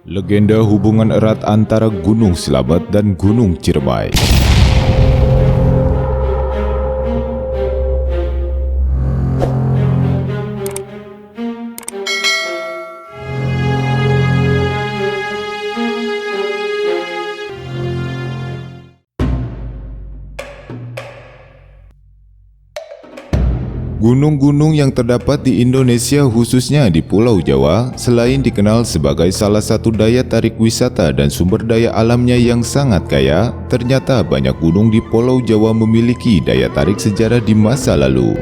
Legenda hubungan erat antara Gunung Slamet dan Gunung Ciremai. Gunung-gunung yang terdapat di Indonesia khususnya di Pulau Jawa selain dikenal sebagai salah satu daya tarik wisata dan sumber daya alamnya yang sangat kaya, ternyata banyak gunung di Pulau Jawa memiliki daya tarik sejarah di masa lalu.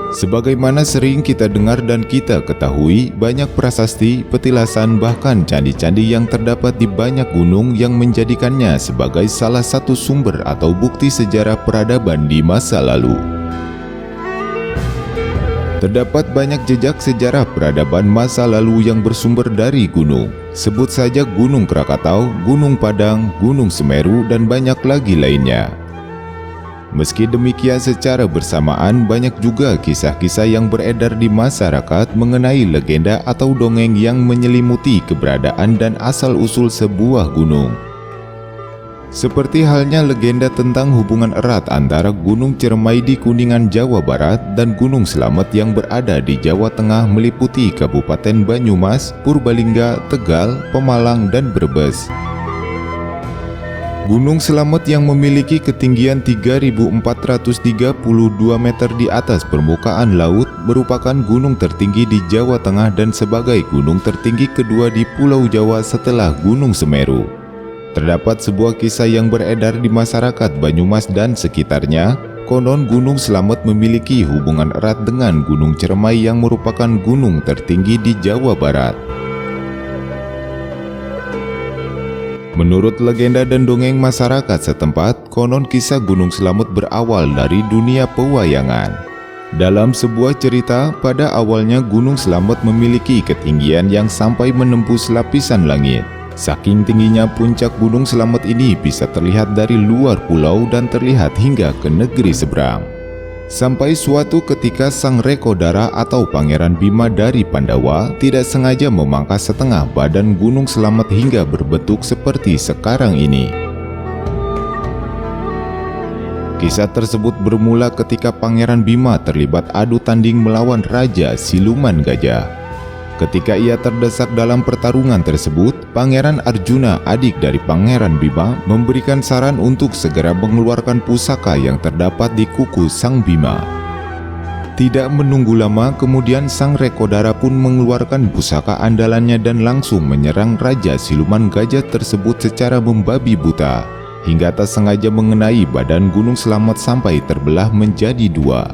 Sebagaimana sering kita dengar dan kita ketahui, banyak prasasti, petilasan, bahkan candi-candi yang terdapat di banyak gunung yang menjadikannya sebagai salah satu sumber atau bukti sejarah peradaban di masa lalu. Terdapat banyak jejak sejarah peradaban masa lalu yang bersumber dari gunung. Sebut saja Gunung Krakatau, Gunung Padang, Gunung Semeru, dan banyak lagi lainnya. Meski demikian, secara bersamaan banyak juga kisah-kisah yang beredar di masyarakat mengenai legenda atau dongeng yang menyelimuti keberadaan dan asal-usul sebuah gunung. Seperti halnya legenda tentang hubungan erat antara Gunung Ciremai di Kuningan, Jawa Barat dan Gunung Slamet yang berada di Jawa Tengah meliputi Kabupaten Banyumas, Purbalingga, Tegal, Pemalang, dan Brebes. Gunung Slamet yang memiliki ketinggian 3.432 meter di atas permukaan laut merupakan gunung tertinggi di Jawa Tengah dan sebagai gunung tertinggi kedua di Pulau Jawa setelah Gunung Semeru. Terdapat sebuah kisah yang beredar di masyarakat Banyumas dan sekitarnya. Konon Gunung Slamet memiliki hubungan erat dengan Gunung Ciremai yang merupakan gunung tertinggi di Jawa Barat. Menurut legenda dan dongeng masyarakat setempat, konon kisah Gunung Slamet berawal dari dunia pewayangan. Dalam sebuah cerita, pada awalnya Gunung Slamet memiliki ketinggian yang sampai menembus lapisan langit. Saking tingginya puncak Gunung Slamet ini bisa terlihat dari luar pulau dan terlihat hingga ke negeri seberang. Sampai suatu ketika Sang Rekodara atau Pangeran Bima dari Pandawa tidak sengaja memangkas setengah badan Gunung Slamet hingga berbentuk seperti sekarang ini. Kisah tersebut bermula ketika Pangeran Bima terlibat adu tanding melawan Raja Siluman Gajah. Ketika ia terdesak dalam pertarungan tersebut, Pangeran Arjuna, adik dari Pangeran Bima, memberikan saran untuk segera mengeluarkan pusaka yang terdapat di kuku Sang Bima. Tidak menunggu lama, kemudian Sang Rekodara pun mengeluarkan pusaka andalannya dan langsung menyerang Raja Siluman Gajah tersebut secara membabi buta, hingga tak sengaja mengenai badan Gunung Slamet sampai terbelah menjadi dua.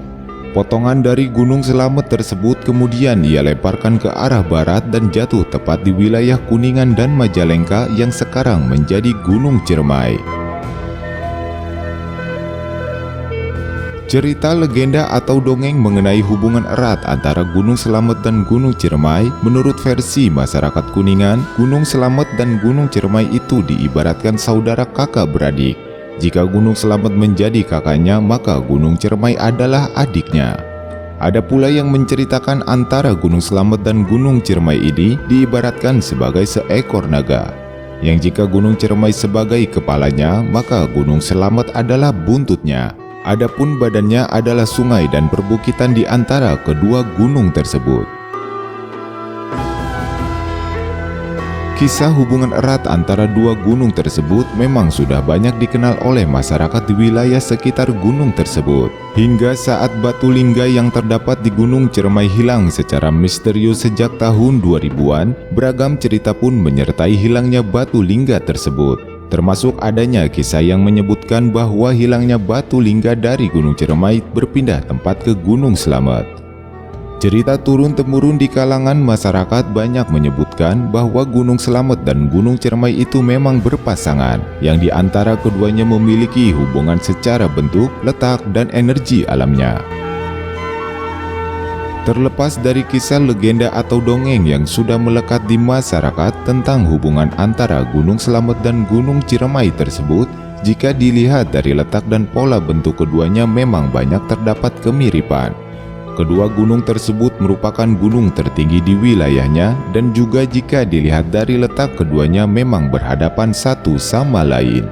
Potongan dari Gunung Slamet tersebut kemudian ia lemparkan ke arah barat dan jatuh tepat di wilayah Kuningan dan Majalengka yang sekarang menjadi Gunung Ciremai. Cerita legenda atau dongeng mengenai hubungan erat antara Gunung Slamet dan Gunung Ciremai, menurut versi masyarakat Kuningan, Gunung Slamet dan Gunung Ciremai itu diibaratkan saudara kakak beradik. Jika Gunung Slamet menjadi kakaknya, maka Gunung Ciremai adalah adiknya. Ada pula yang menceritakan antara Gunung Slamet dan Gunung Ciremai ini diibaratkan sebagai seekor naga, yang jika Gunung Ciremai sebagai kepalanya, maka Gunung Slamet adalah buntutnya. Adapun badannya adalah sungai dan perbukitan di antara kedua gunung tersebut. Kisah hubungan erat antara dua gunung tersebut memang sudah banyak dikenal oleh masyarakat di wilayah sekitar gunung tersebut. Hingga saat batu lingga yang terdapat di Gunung Ciremai hilang secara misterius sejak tahun 2000-an, beragam cerita pun menyertai hilangnya batu lingga tersebut. Termasuk adanya kisah yang menyebutkan bahwa hilangnya batu lingga dari Gunung Ciremai berpindah tempat ke Gunung Slamet. Cerita turun-temurun di kalangan masyarakat banyak menyebutkan bahwa Gunung Slamet dan Gunung Ciremai itu memang berpasangan, yang di antara keduanya memiliki hubungan secara bentuk, letak, dan energi alamnya. Terlepas dari kisah legenda atau dongeng yang sudah melekat di masyarakat tentang hubungan antara Gunung Slamet dan Gunung Ciremai tersebut, jika dilihat dari letak dan pola bentuk keduanya memang banyak terdapat kemiripan. Kedua gunung tersebut merupakan gunung tertinggi di wilayahnya dan juga jika dilihat dari letak keduanya memang berhadapan satu sama lain.